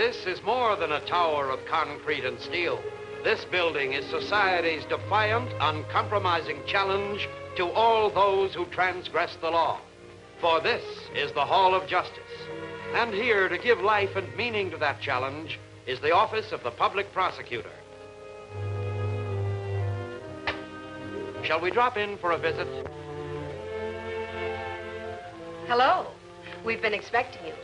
This is more than a tower of concrete and steel. This building is society's defiant, uncompromising challenge to all those who transgress the law. For this is the Hall of Justice. And here, to give life and meaning to that challenge, is the office of the Public Prosecutor. Shall we drop in for a visit? Hello. We've been expecting you.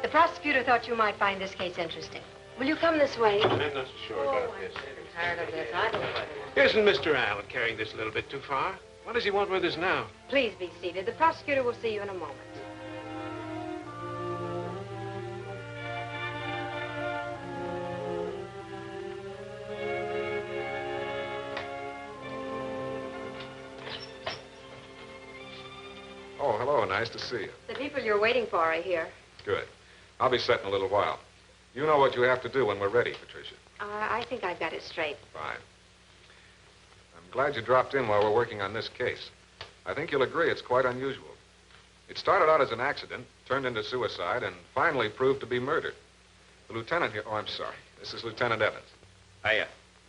The prosecutor thought you might find this case interesting. Will you come this way? I'm not so sure about this. I'm tired of this. I don't know. Isn't Mr. Allen carrying this a little bit too far? What does he want with us now? Please be seated. The prosecutor will see you in a moment. Oh, hello. Nice to see you. The people you're waiting for are here. Good. I'll be set in a little while. You know what you have to do when we're ready, Patricia. I think I've got it straight. Fine. I'm glad you dropped in while we're working on this case. I think you'll agree it's quite unusual. It started out as an accident, turned into suicide, and finally proved to be murder. The lieutenant here... Oh, I'm sorry. This is Lieutenant Evans. Hiya.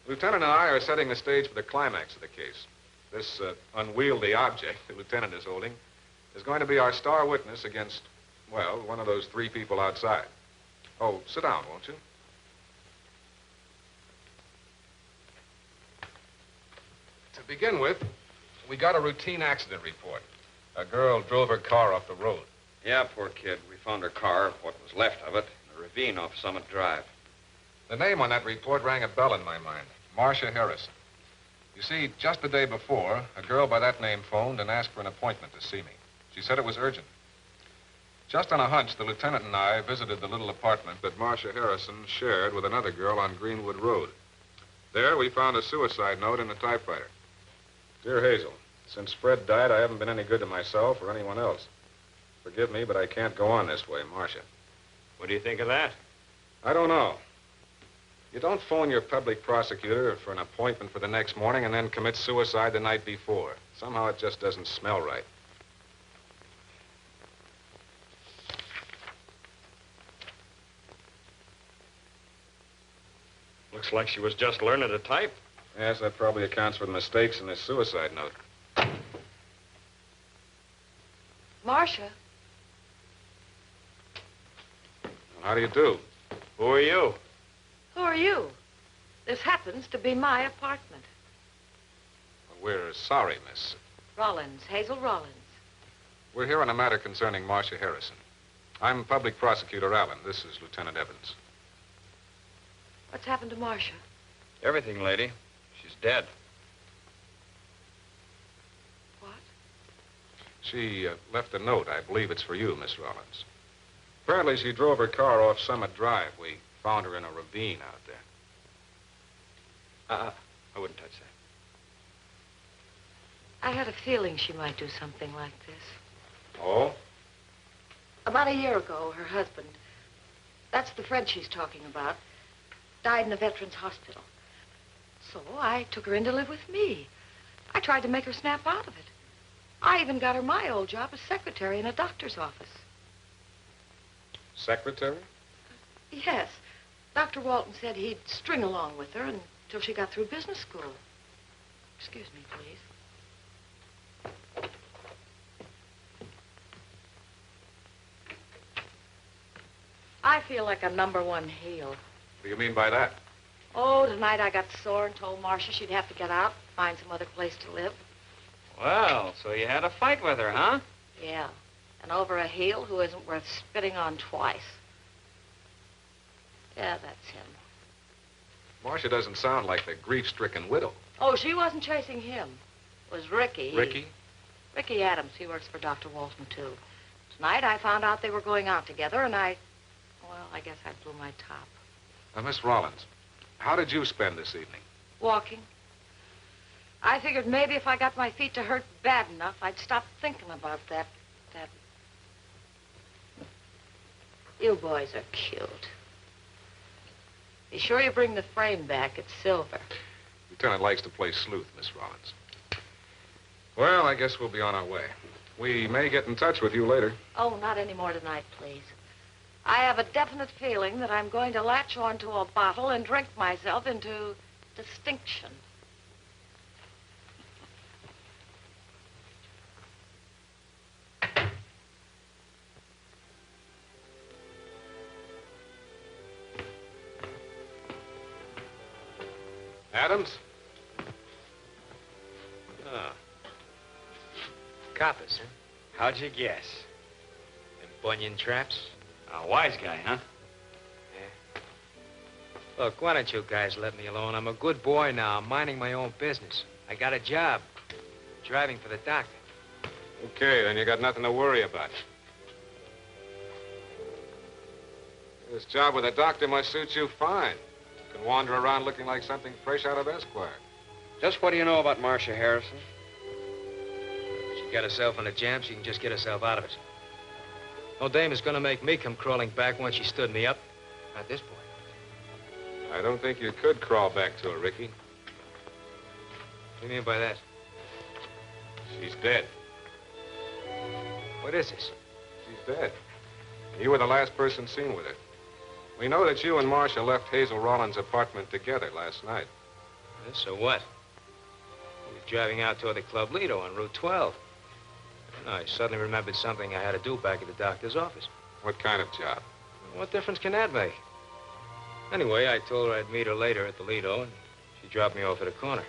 Lieutenant and I are setting the stage for the climax of the case. This unwieldy object the lieutenant is holding is going to be our star witness against, well, one of those three people outside. Oh, sit down, won't you? To begin with, we got a routine accident report. A girl drove her car off the road. Yeah, poor kid. We found her car, what was left of it, in a ravine off Summit Drive. The name on that report rang a bell in my mind. Marcia Harrison. You see, just the day before, a girl by that name phoned and asked for an appointment to see me. She said it was urgent. Just on a hunch, the lieutenant and I visited the little apartment that Marcia Harrison shared with another girl on Greenwood Road. There, we found a suicide note in a typewriter. Dear Hazel, since Fred died, I haven't been any good to myself or anyone else. Forgive me, but I can't go on this way, Marcia. What do you think of that? I don't know. You don't phone your public prosecutor for an appointment for the next morning and then commit suicide the night before. Somehow it just doesn't smell right. Looks like she was just learning to type. Yes, that probably accounts for the mistakes in this suicide note. Marcia. Well, how do you do? Who are you? Who are you? This happens to be my apartment. Well, we're sorry, miss. Rollins, Hazel Rollins. We're here on a matter concerning Marcia Harrison. I'm Public Prosecutor Allen. This is Lieutenant Evans. What's happened to Marcia? Everything, lady. She's dead. What? She left a note. I believe it's for you, Miss Rollins. Apparently, she drove her car off Summit Drive. We found her in a ravine out there. I wouldn't touch that. I had a feeling she might do something like this. Oh? About a year ago, her husband, that's the Fred she's talking about, died in a veterans hospital. So I took her in to live with me. I tried to make her snap out of it. I even got her my old job as secretary in a doctor's office. Secretary? Yes. Dr. Walton said he'd string along with her until she got through business school. Excuse me, please. I feel like a #1 heel. What do you mean by that? Oh, tonight I got sore and told Marcia she'd have to get out, find some other place to live. Well, so you had a fight with her, huh? Yeah, and over a heel who isn't worth spitting on twice. Yeah, that's him. Marcia doesn't sound like the grief-stricken widow. Oh, she wasn't chasing him. It was Ricky. Ricky? Ricky Adams. He works for Dr. Walton, too. Tonight I found out they were going out together, and I guess I blew my top. Miss Rollins, how did you spend this evening? Walking. I figured maybe if I got my feet to hurt bad enough, I'd stop thinking about that. You boys are cute. Be sure you bring the frame back. It's silver. Lieutenant likes to play sleuth, Miss Rollins. Well, I guess we'll be on our way. We may get in touch with you later. Oh, not any more tonight, please. I have a definite feeling that I'm going to latch onto a bottle and drink myself into distinction. Adams? Oh. Coppers, huh? How'd you guess? Them bunion traps? A wise guy, huh? Look, why don't you guys let me alone? I'm a good boy now. I'm minding my own business. I got a job. Driving for the doctor. Okay, then you got nothing to worry about. This job with a doctor must suit you fine. You can wander around looking like something fresh out of Esquire. Just what do you know about Marcia Harrison? She got herself in a jam. She can just get herself out of it. No dame is going to make me come crawling back once she stood me up. Not this point. I don't think you could crawl back to her, Ricky. What do you mean by that? She's dead. What is this? She's dead. You were the last person seen with her. We know that you and Marcia left Hazel Rollins' apartment together last night. So what? We were driving out toward the Club Lido on Route 12. And I suddenly remembered something I had to do back at the doctor's office. What kind of job? What difference can that make? Anyway, I told her I'd meet her later at the Lido, and she dropped me off at a corner.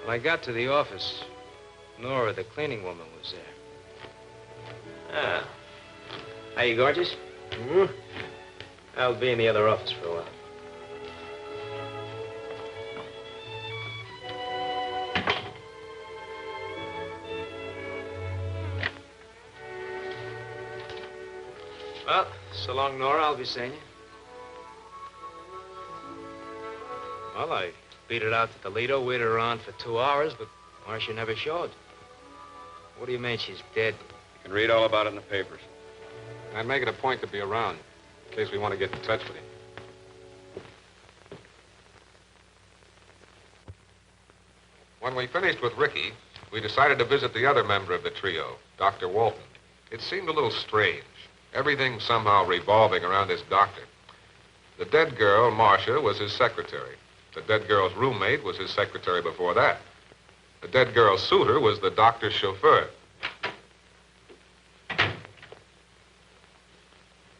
When I got to the office, Nora, the cleaning woman, was there. Ah. Are you gorgeous? Mm-hmm. I'll be in the other office for a while. Well, so long, Nora. I'll be seeing you. Well, I beat it out to Toledo, waited around for 2 hours, but Marcia never showed. What do you mean she's dead? You can read all about it in the papers. I'd make it a point to be around in case we want to get in touch with you. When we finished with Ricky, we decided to visit the other member of the trio, Dr. Walton. It seemed a little strange. Everything somehow revolving around this doctor. The dead girl, Marcia, was his secretary. The dead girl's roommate was his secretary before that. The dead girl's suitor was the doctor's chauffeur.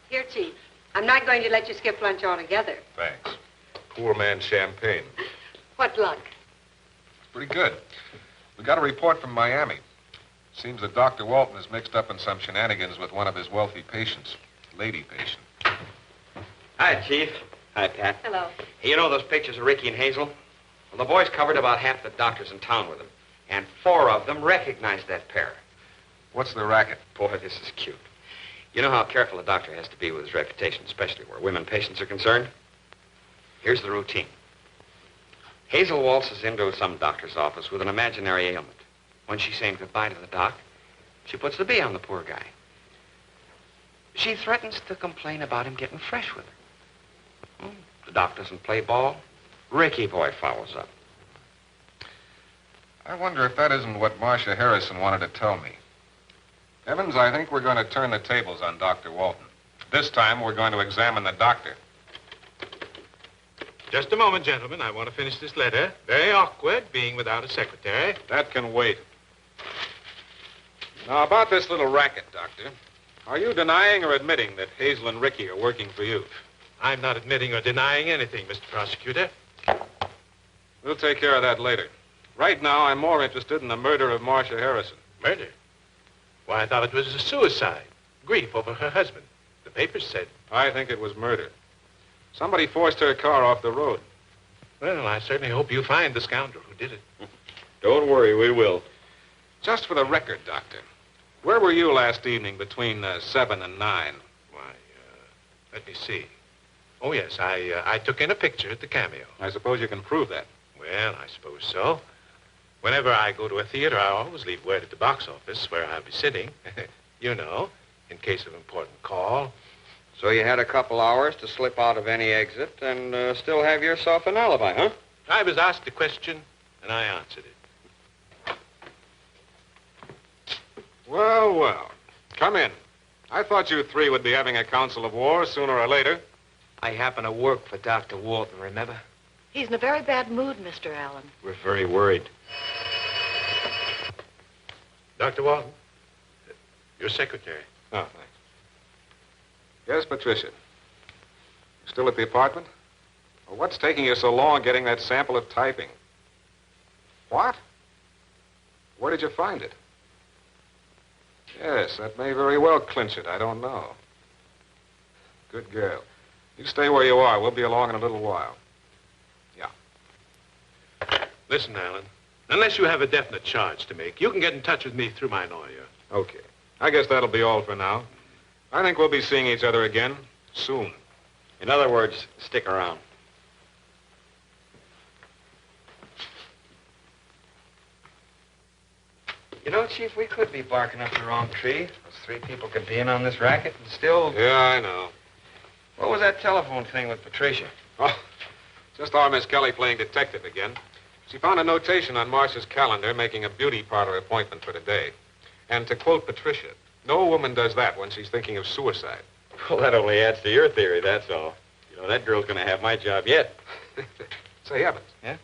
Here, Chief. I'm not going to let you skip lunch altogether. Thanks. Poor man's champagne. What luck? It's pretty good. We got a report from Miami. Seems that Dr. Walton is mixed up in some shenanigans with one of his wealthy patients. Lady patient. Hi, Chief. Hi, Pat. Hello. Hey, you know those pictures of Ricky and Hazel? Well, the boys covered about half the doctors in town with them, and 4 of them recognized that pair. What's the racket? Boy, this is cute. You know how careful a doctor has to be with his reputation, especially where women patients are concerned? Here's the routine. Hazel waltzes into some doctor's office with an imaginary ailment. When she's saying goodbye to the doc, she puts the bee on the poor guy. She threatens to complain about him getting fresh with her. The doc doesn't play ball. Ricky boy follows up. I wonder if that isn't what Marcia Harrison wanted to tell me. Evans, I think we're going to turn the tables on Dr. Walton. This time, we're going to examine the doctor. Just a moment, gentlemen. I want to finish this letter. Very awkward, being without a secretary. That can wait. Now, about this little racket, Doctor. Are you denying or admitting that Hazel and Ricky are working for you? I'm not admitting or denying anything, Mr. Prosecutor. We'll take care of that later. Right now, I'm more interested in the murder of Marcia Harrison. Murder? Why, I thought it was a suicide. Grief over her husband. The papers said. I think it was murder. Somebody forced her car off the road. Well, I certainly hope you find the scoundrel who did it. Don't worry, we will. Just for the record, Doctor, where were you last evening between 7 and 9? Why, let me see. Oh, yes, I took in a picture at the Cameo. I suppose you can prove that. Well, I suppose so. Whenever I go to a theater, I always leave word at the box office where I'll be sitting. You know, in case of important call. So you had a couple hours to slip out of any exit and still have yourself an alibi, huh? I was asked a question, and I answered it. Well, well. Come in. I thought you three would be having a council of war sooner or later. I happen to work for Dr. Walton, remember? He's in a very bad mood, Mr. Allen. We're very worried. Dr. Walton, your secretary. Oh, thanks. Yes, Patricia. You still at the apartment? Well, what's taking you so long getting that sample of typing? What? Where did you find it? Yes, that may very well clinch it. I don't know. Good girl. You stay where you are. We'll be along in a little while. Yeah. Listen, Alan, unless you have a definite charge to make, you can get in touch with me through my lawyer. Okay. I guess that'll be all for now. I think we'll be seeing each other again soon. In other words, stick around. You know, Chief, we could be barking up the wrong tree. Those three people could be in on this racket and still... Yeah, I know. What was that telephone thing with Patricia? Oh, just our Miss Kelly playing detective again. She found a notation on Marcia's calendar making a beauty parlor appointment for today. And to quote Patricia, no woman does that when she's thinking of suicide. Well, that only adds to your theory, that's all. You know, that girl's going to have my job yet. Say, Evans. Yeah?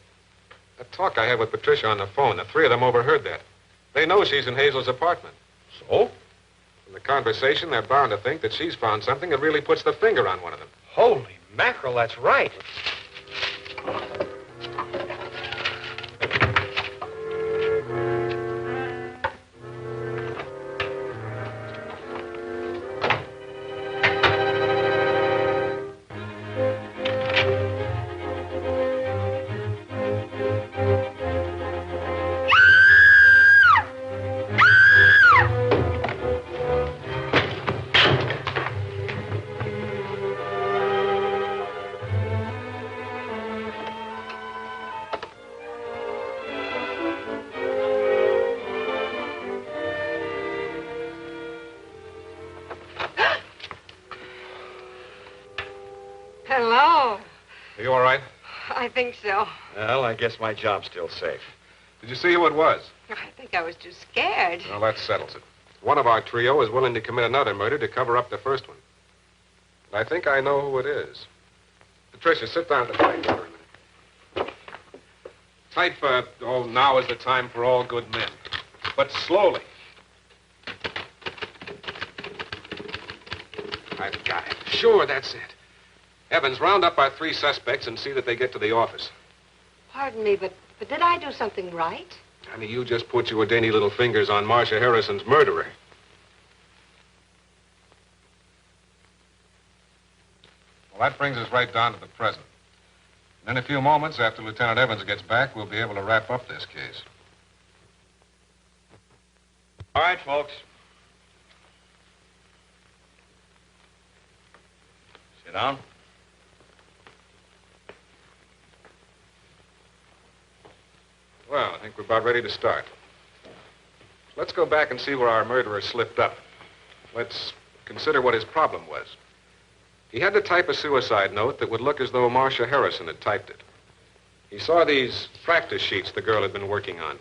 That talk I had with Patricia on the phone, the three of them overheard that. They know she's in Hazel's apartment. So? From the conversation, they're bound to think that she's found something that really puts the finger on one of them. Holy mackerel, that's right. Hello. Are you all right? I think so. Well, I guess my job's still safe. Did you see who it was? I think I was too scared. Well, that settles it. One of our trio is willing to commit another murder to cover up the first one. But I think I know who it is. Patricia, sit down at the typewriter a minute. Type, now is the time for all good men. But slowly. I've got it. Sure, that's it. Evans, round up our three suspects and see that they get to the office. Pardon me, but did I do something right? Honey, you just put your dainty little fingers on Marcia Harrison's murderer. Well, that brings us right down to the present. And in a few moments, after Lieutenant Evans gets back, we'll be able to wrap up this case. All right, folks. Sit down. Well, I think we're about ready to start. Let's go back and see where our murderer slipped up. Let's consider what his problem was. He had to type a suicide note that would look as though Marcia Harrison had typed it. He saw these practice sheets the girl had been working on.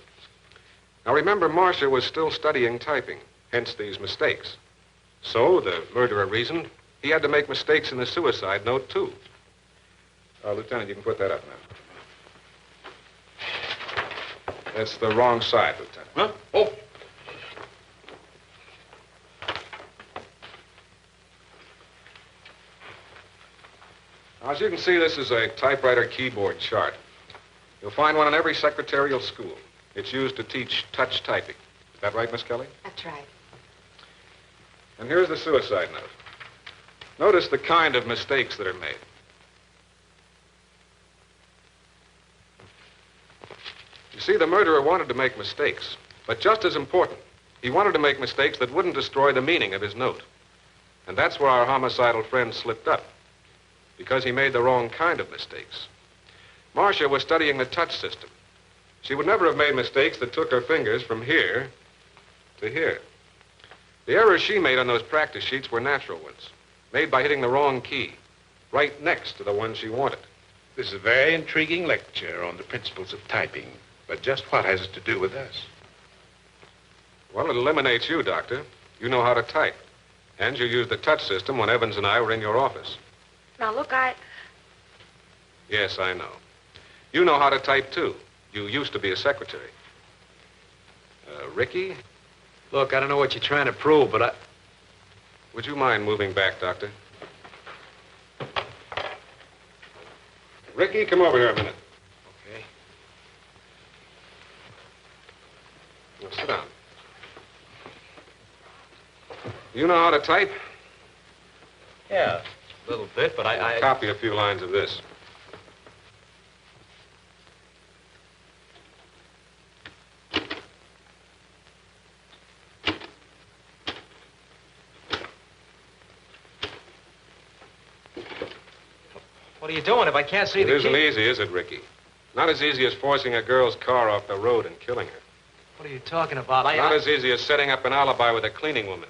Now, remember, Marcia was still studying typing, hence these mistakes. So, the murderer reasoned, he had to make mistakes in the suicide note, too. Lieutenant, you can put that up now. That's the wrong side, Lieutenant. Huh? Oh. Now, as you can see, this is a typewriter keyboard chart. You'll find one in every secretarial school. It's used to teach touch typing. Is that right, Miss Kelly? That's right. And here's the suicide note. Notice the kind of mistakes that are made. You see, the murderer wanted to make mistakes, but just as important, he wanted to make mistakes that wouldn't destroy the meaning of his note. And that's where our homicidal friend slipped up, because he made the wrong kind of mistakes. Marcia was studying the touch system. She would never have made mistakes that took her fingers from here to here. The errors she made on those practice sheets were natural ones, made by hitting the wrong key, right next to the one she wanted. This is a very intriguing lecture on the principles of typing. But just what has it to do with us? Well, it eliminates you, Doctor. You know how to type. And you used the touch system when Evans and I were in your office. Now, look, Yes, I know. You know how to type, too. You used to be a secretary. Ricky? Look, I don't know what you're trying to prove, but I... Would you mind moving back, Doctor? Ricky, come over here a minute. Okay. Now, sit down. You know how to type? Yeah, a little bit, but I... Copy a few lines of this. What are you doing if I can't see It the isn't key? easy, is it, Ricky? Not as easy as forcing a girl's car off the road and killing her. What are you talking about? Not as easy as setting up an alibi with a cleaning woman.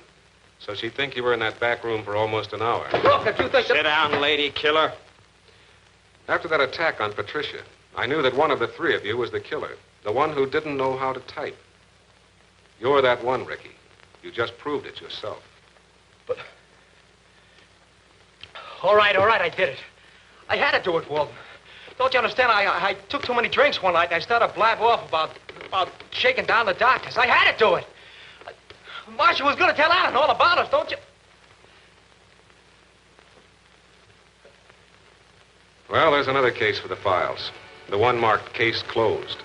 So she'd think you were in that back room for almost an hour. Look, if you think... Sit down, lady killer. After that attack on Patricia, I knew that one of the three of you was the killer. The one who didn't know how to type. You're that one, Ricky. You just proved it yourself. All right, I did it. I had to do it, Walton. Don't you understand? I took too many drinks one night, and I started blab off about shaking down the doctors. I had to do it. Marcia was going to tell Alan all about us, don't you? Well, there's another case for the files. The one marked case closed.